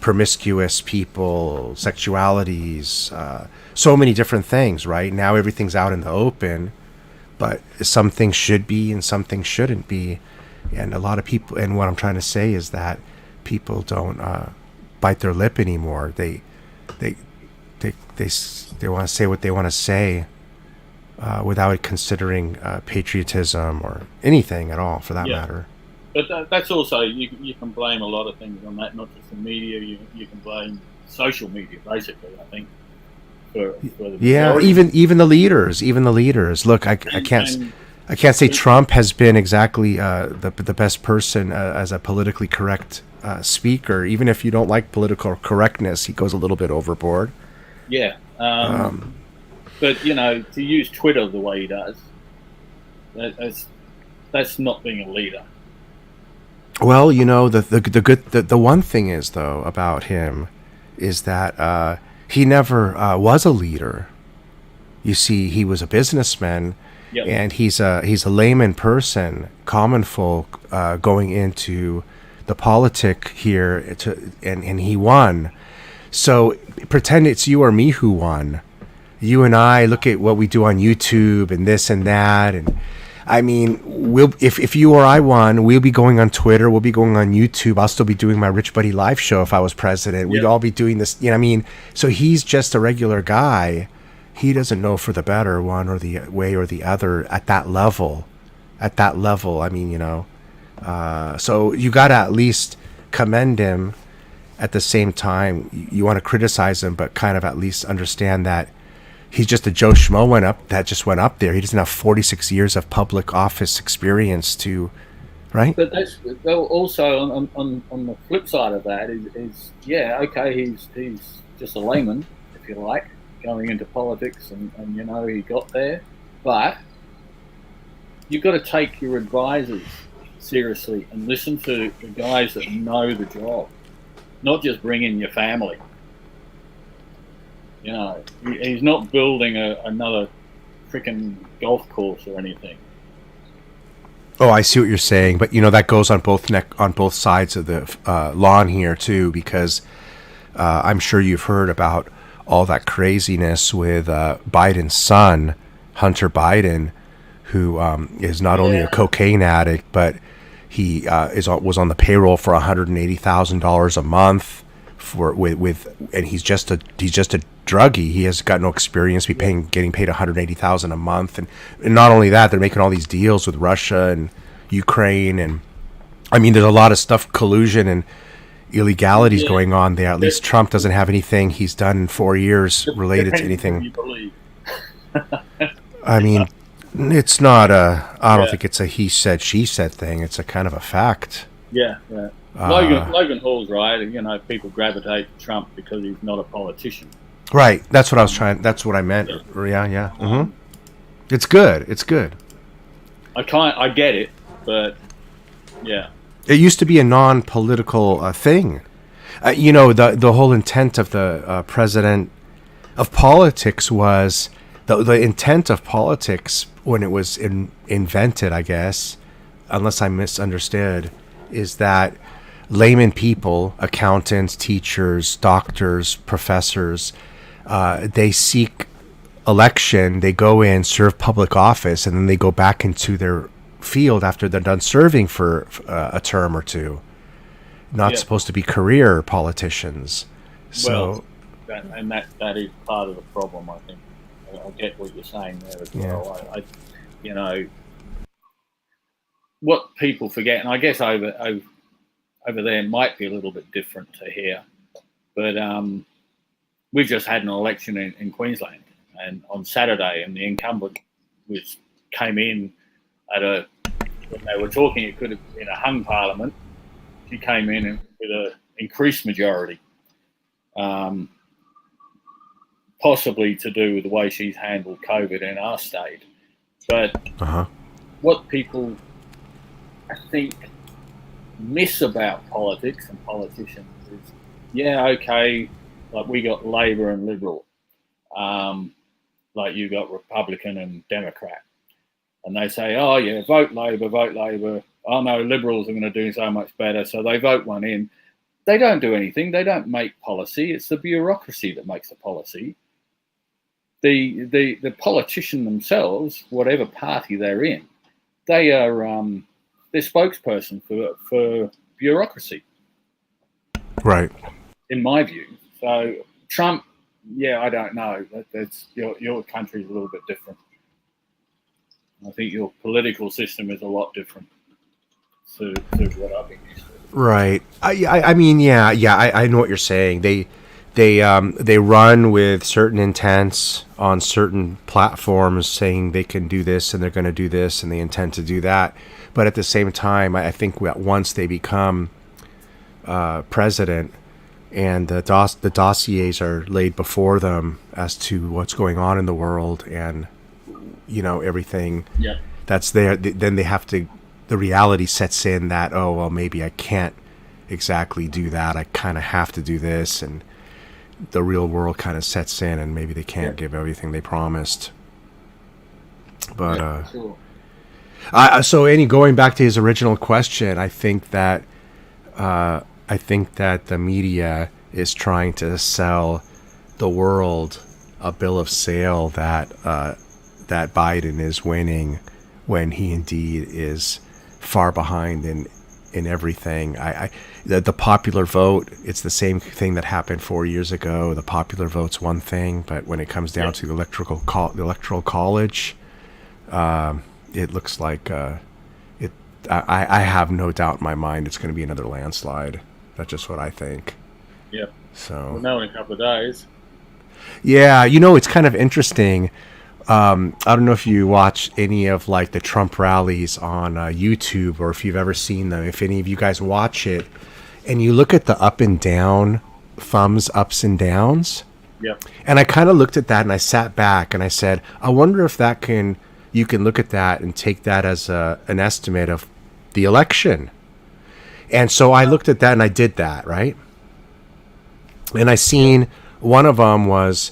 promiscuous people, sexualities, so many different things, right? Now everything's out in the open, but some things should be and some things shouldn't be. And a lot of people, and what I'm trying to say is that people don't bite their lip anymore. They want to say what they want to say. Without considering patriotism or anything at all, for that matter. But that's also you can blame a lot of things on that, not just the media. You can blame social media, basically. I think for the Yeah, majority. even the leaders. Look, And I can't say Trump has been exactly the best person as a politically correct speaker. Even if you don't like political correctness, he goes a little bit overboard. yeah, but to use Twitter the way he does, that's not being a leader. Well, the one thing is though about him is that he never was a leader. You see, he was a businessman, Yep. and he's a layman person, common folk, going into the politic here and he won. So pretend it's you or me who won. You and I look at what we do on YouTube and this and that, and I mean, if you or I won, we'll be going on Twitter, we'll be going on YouTube. I'll still be doing my Rich Buddy live show if I was president. We'd Yep. all be doing this. You know what I mean? So he's just a regular guy. He doesn't know for the better one or the way or the other at that level. At that level, I mean, so you got to at least commend him. At the same time, you want to criticize him, but kind of at least understand that he's just a Joe Schmo that just went up there. He doesn't have 46 years of public office experience to, right? But that's also on the flip side of that is yeah, okay, he's just a layman, if you like, going into politics, and he got there, but you've got to take your advisors seriously and listen to the guys that know the job, not just bring in your family. He's not building another freaking golf course or anything. Oh, I see what you're saying, but that goes on both sides of the lawn here too, because I'm sure you've heard about all that craziness with Biden's son, Hunter Biden, who is not only a cocaine addict, but he was on the payroll for $180,000 a month and he's just a druggie. He has got no experience. Getting paid $180,000 a month, and not only that, they're making all these deals with Russia and Ukraine, and I mean, there's a lot of stuff, collusion and illegalities going on there. At least Trump doesn't have anything he's done in 4 years related to anything. You believe. I mean, it's not I don't think it's a he said, she said thing. It's a kind of a fact. Yeah. Logan Hall's right. People gravitate to Trump because he's not a politician. Right. That's what I meant. Yeah. Mm-hmm. It's good. I get it, but yeah. It used to be a non-political thing. The whole intent of the president of politics was the intent of politics when it was invented, I guess, unless I misunderstood, is that layman people, accountants, teachers, doctors, professors, they seek election, they go in, serve public office, and then they go back into their field after they're done serving for a term or two. Not supposed to be career politicians. So, that is part of the problem, I think. I get what you're saying there as well. What people forget, and I guess over there might be a little bit different to here, but we've just had an election in Queensland, and on Saturday, and the incumbent came in when they were talking, it could have been a hung parliament. She came in with an increased majority, possibly to do with the way she's handled COVID in our state. But what people, I think, miss about politics and politicians is, like we got Labor and Liberal, like you got Republican and Democrat. And they say, oh, yeah, vote Labor, vote Labor. Oh, no, Liberals are going to do so much better. So they vote one in. They don't do anything. They don't make policy. It's the bureaucracy that makes the policy. The politician themselves, whatever party they're in, they are they're spokesperson for bureaucracy. Right. In my view. So Trump, I don't know. That's your country's a little bit different. I think your political system is a lot different. to what I've been used to. Right. I mean, yeah. I know what you're saying. They run with certain intents on certain platforms, saying they can do this and they're going to do this and they intend to do that. But at the same time, I think once they become president and the dossiers are laid before them as to what's going on in the world and everything Yeah. that's there, then they have to. The reality sets in that, oh well, maybe I can't exactly do that. I kind of have to do this, and the real world kind of sets in, and maybe they can't give everything they promised. But Sure. Going back to his original question, I think that the media is trying to sell the world a bill of sale that Biden is winning when he indeed is far behind in everything. The popular vote, it's the same thing that happened 4 years ago. The popular vote's one thing, but when it comes down to the electoral college, it looks like I have no doubt in my mind it's going to be another landslide. That's just what I think. Yeah. So We'll know in a couple of days. yeah, it's kind of interesting. I don't know if you watch any of like the Trump rallies on YouTube, or if you've ever seen them. If any of you guys watch it, and you look at the up and down thumbs, ups and downs. Yeah. And I kind of looked at that and I sat back and I said, I wonder if you can look at that and take that as an estimate of the election. And so I looked at that and I did that, right? And I seen one of them was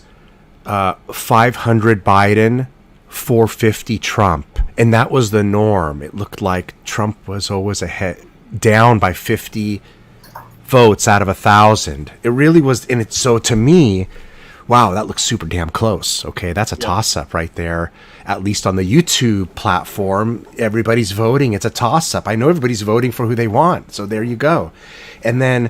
500 Biden, 450 Trump. And that was the norm. It looked like Trump was always down by 50 votes out of 1,000. It really was. And so to me, wow, that looks super damn close. Okay, that's a toss-up right there. At least on the YouTube platform, everybody's voting. It's a toss-up. I know everybody's voting for who they want. So there you go. And then,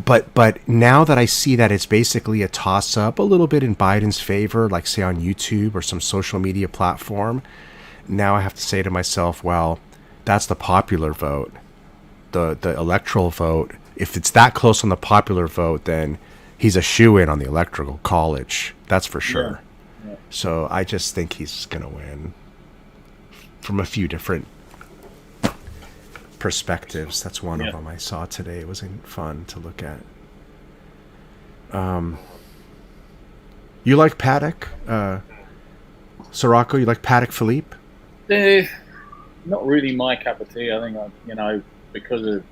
but now that I see that it's basically a toss-up, a little bit in Biden's favor, like say on YouTube or some social media platform, now I have to say to myself, well, that's the popular vote, the electoral vote. If it's that close on the popular vote, then he's a shoo-in on the electoral college. That's for sure. Yeah. So I just think he's going to win from a few different perspectives. That's one of them I saw today. It was fun to look at. You like Paddock? Sirroco, you like Paddock Philippe? Not really my cup of tea. I think, because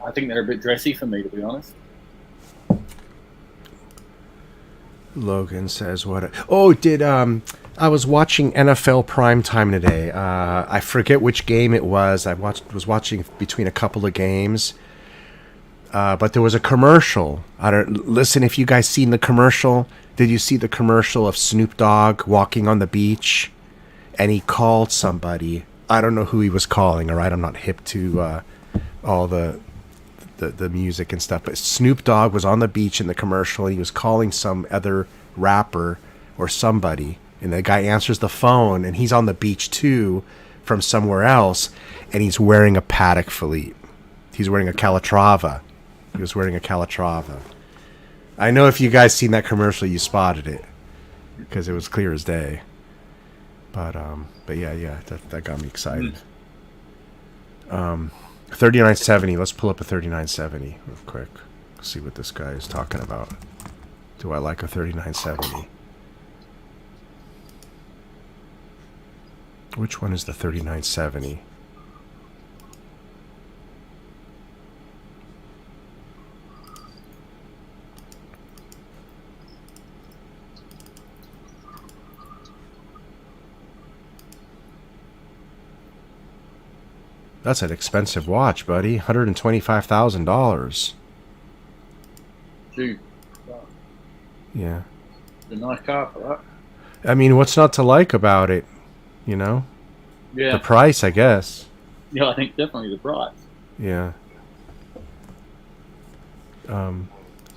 I think they're a bit dressy for me, to be honest. Logan says, "What? I was watching NFL primetime today. I forget which game it was. Was watching between a couple of games, but there was a commercial. Listen, if you guys seen the commercial, did you see the commercial of Snoop Dogg walking on the beach, and he called somebody? I don't know who he was calling. All right, I'm not hip to all the music and stuff, but Snoop Dogg was on the beach in the commercial and he was calling some other rapper or somebody, and the guy answers the phone and he's on the beach too from somewhere else, and he's wearing a Paddock Philippe. He's wearing a Calatrava. He was wearing a Calatrava. I know if you guys seen that commercial, you spotted it because it was clear as day. But yeah, that got me excited. 3970. Let's pull up a 3970 real quick. See what this guy is talking about. Do I like a 3970? Which one is the 3970? That's an expensive watch, buddy. $125,000. Dude. Yeah. It's a nice car for that. I mean, what's not to like about it? Yeah. The price, I guess. Yeah, I think definitely the price. Yeah.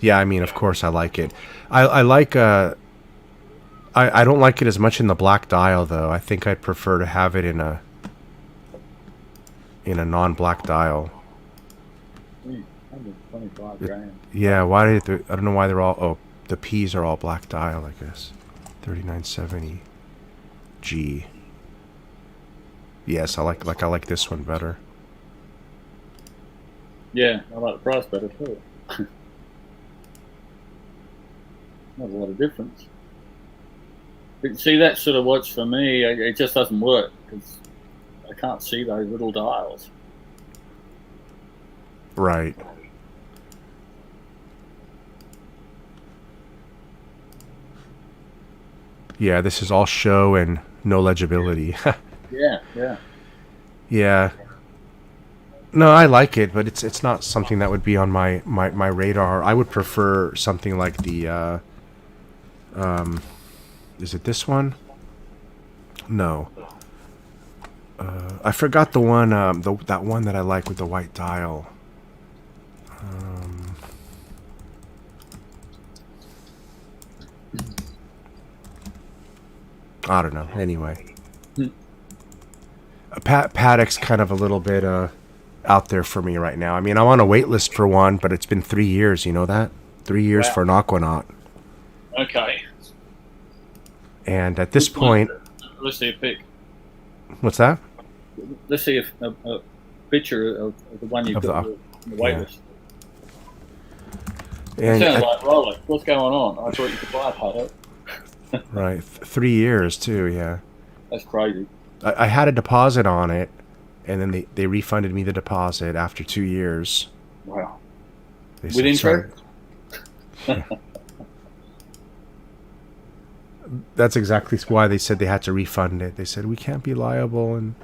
Yeah, I mean, of course I like it. I like I don't like it as much in the black dial though. I think I'd prefer to have it in a in a non-black dial. 125 It- grand. yeah, why did I don't know why they're all. Oh, the P's are all black dial, I guess. 3970 G. Yes, I like this one better. Yeah, I like the price better too. Not a lot of difference. But see, that's sort of what's for me. It just doesn't work because I can't see those little dials. Right. Yeah, this is all show and no legibility. Yeah, yeah. Yeah. No, I like it, but it's not something that would be on my radar. I would prefer something like the is it this one? No. I forgot the one that one that I like with the white dial. I don't know. Anyway, Paddock's kind of a little bit out there for me right now. I mean, I'm on a wait list for one, but it's been 3 years. You know that? 3 years Wow. for an Aquanaut. Okay. And at this point, Let's see a pic. what's that? Let's see a picture of the one you've Of got the- on the wait yeah. list. It And sounds like Rolex. What's going on? I thought you could buy a Paddock. right, 3 years too. Yeah, That's crazy. I had a deposit on it, and then they refunded me the deposit after 2 years. Wow. They With said, interest? "Sorry." That's exactly why they said they had to refund it. They said we can't be liable, and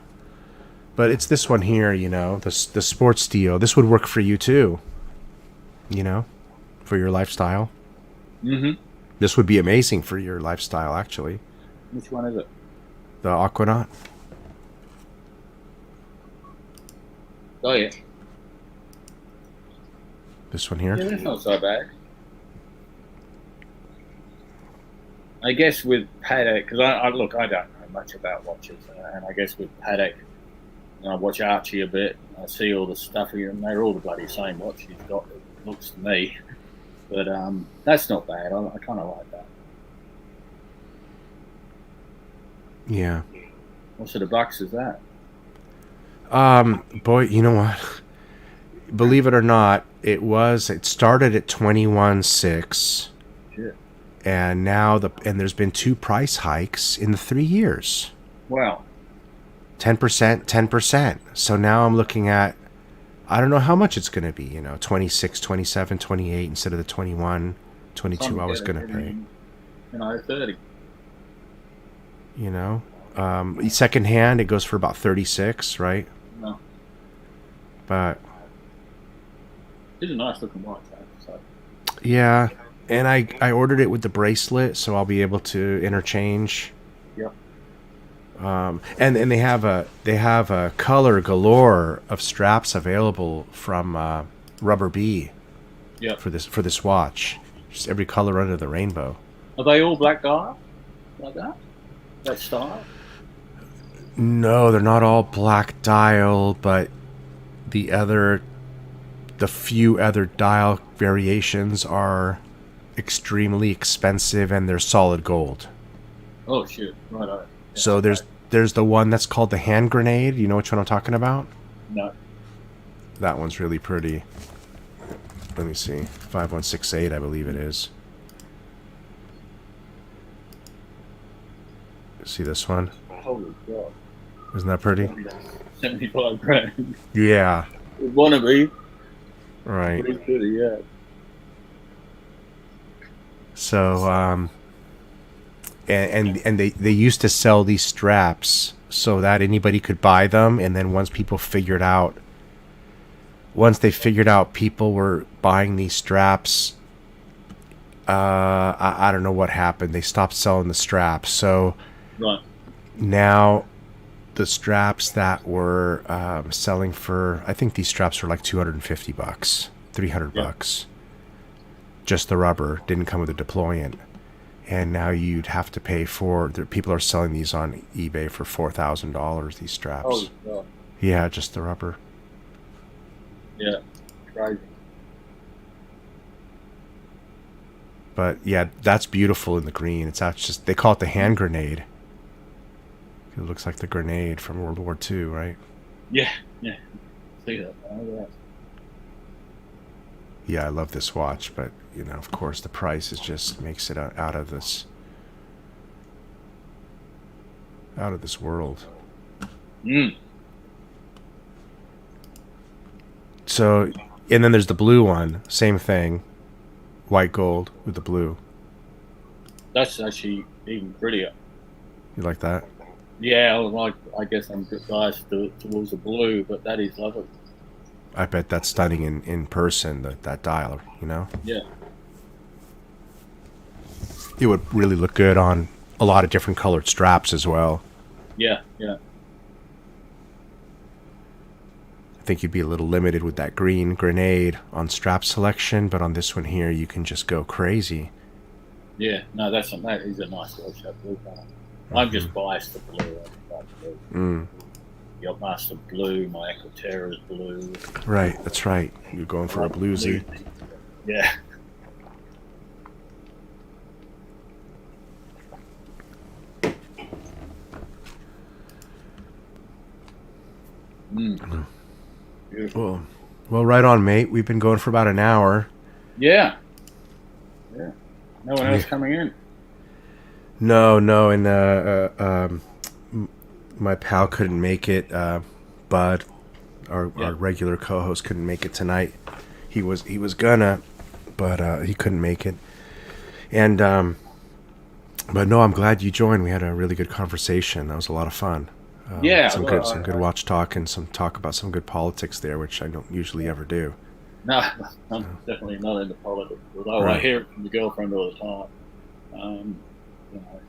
but it's this one here, you know, the sports deal. This would work for you too, you know, for your lifestyle. Mm-hmm. This would be amazing for your lifestyle, actually. Which one is it? The Aquanaut. Oh, yeah. This one here. Yeah, that's not so bad. I guess with Paddock, because I don't know much about watches, and I guess with Paddock, I watch Archie a bit. I see all the stuff here, and they're all the bloody same watch he's got. It looks to me, but that's not bad. I kind of like that. Yeah. What sort of bucks is that? Boy, you know what? Believe it or not, it started at 21.6. Shit. And now there's been 2 price hikes in the 3 years. Wow. 10%, 10%. So now I'm looking at, I don't know how much it's going to be, you know, 26, 27, 28 instead of the 21, 22 I was going to pay. 30. You know, second hand, it goes for about 36, right? No. But It's a nice looking watch, so. yeah, and I ordered it with the bracelet, so I'll be able to interchange. Yep. And they have a color galore of straps available from Rubber Bee. Yep. For this watch, just every color under the rainbow. Are they all black dial? Like that? That style? No, they're not all black dial, but the few other dial variations are extremely expensive, and they're solid gold. Oh shit! Right. Yeah. So there's the one that's called the hand grenade. You know which one I'm talking about? No. That one's really pretty. Let me see. 5168, I believe it is. See this one? Holy god! Isn't that pretty? 75 grand. Yeah. It wanna be. Right. Pretty pretty, yeah. So, and they used to sell these straps so that anybody could buy them, and then once they figured out people were buying these straps, I don't know what happened. They stopped selling the straps. So Right. now the straps that were selling for, I think these straps were like $250, $300. Just the rubber, didn't come with a deployant. And now you'd have to pay people are selling these on eBay for $4,000, these straps. Holy god. Yeah, just the rubber. Yeah, crazy. But yeah, that's beautiful in the green. It's just they call it the hand grenade. It looks like the grenade from World War II, right? Yeah, yeah. See that? Yeah. Yeah, I love this watch, but of course, the price just makes it out of this world. Mm. So, and then there's the blue one, same thing, white gold with the blue. That's actually even prettier. You like that? Yeah, I guess I'm biased towards the blue, but that is lovely. I bet that's stunning in person. That dial, Yeah. It would really look good on a lot of different colored straps as well. Yeah, yeah. I think you'd be a little limited with that green grenade on strap selection, but on this one here, you can just go crazy. Yeah, no, that is a nice watch, that blue color. I'm just biased to blue. I like blue. Your Master Blue, my Equaterra is blue. Right, that's right. You're going for a bluesy. Yeah. Beautiful. Well, right on, mate. We've been going for about an hour. Yeah. Yeah. No one else coming in. No, and my pal couldn't make it. Bud, our regular co-host, couldn't make it tonight. He was gonna, but he couldn't make it. And but no, I'm glad you joined. We had a really good conversation. That was a lot of fun. Some good watch talk and some talk about some good politics there, which I don't usually ever do. No, I'm definitely not into politics. Although I hear it from the girlfriend all the time.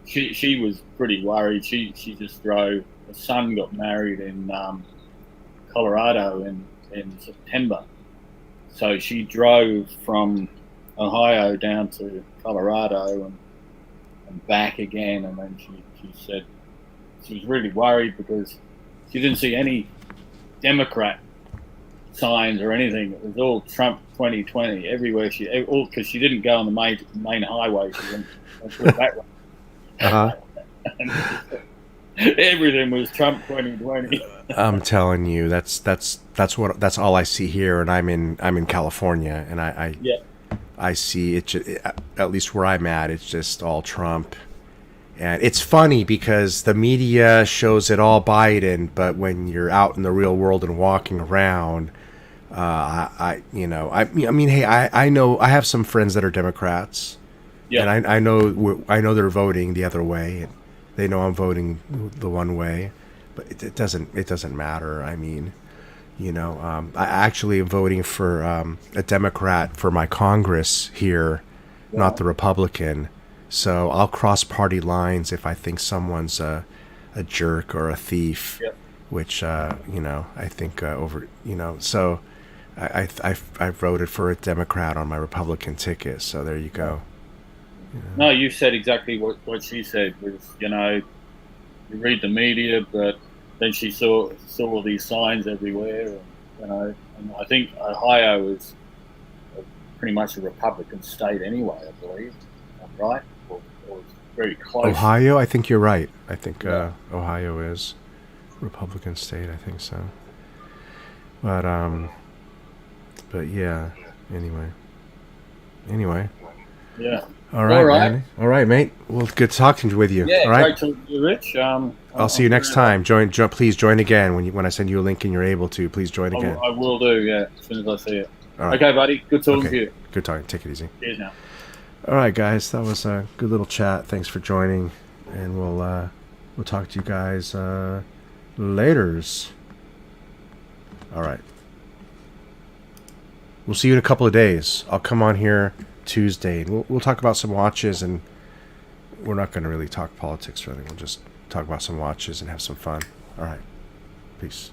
She was pretty worried. She just drove. Her son got married in Colorado in September, so she drove from Ohio down to Colorado and back again. And then she said she was really worried because she didn't see any Democrat signs or anything. It was all Trump 2020 everywhere. Because she didn't go on the main highway. She went that way. Everything was Trump 2020. I'm telling you, that's all I see here, and I'm in California, and I see it. At least where I'm at, it's just all Trump. And it's funny because the media shows it all Biden, but when you're out in the real world and walking around, I mean, hey, I know I have some friends that are Democrats, and I know they're voting the other way, and they know I'm voting the one way, but it doesn't matter. I mean, I actually am voting for a Democrat for my Congress here, not the Republican. So I'll cross party lines if I think someone's a jerk or a thief, which I think So I voted for a Democrat on my Republican ticket. So there you go. No, you said exactly what she said. Was you read the media, but then she saw these signs everywhere, and I think Ohio is pretty much a Republican state anyway. I believe, right? Or very close. Ohio, I think you're right. I think Ohio is Republican state. I think so. But yeah. Anyway. Yeah. All right, man. All right, mate. Well, good talking with you. Yeah, all right. great talking to you, Rich. I'll see you next time. Please join again when I send you a link and you're able to. Please join again. I will do. Yeah, as soon as I see it. Right. Okay, buddy. Good talking to you. Good talking. Take it easy. Cheers now. All right, guys. That was a good little chat. Thanks for joining, and we'll talk to you guys laters. All right. We'll see you in a couple of days. I'll come on here Tuesday, and we'll talk about some watches, and we're not going to really talk politics or anything. We'll just talk about some watches and have some fun. All right. Peace.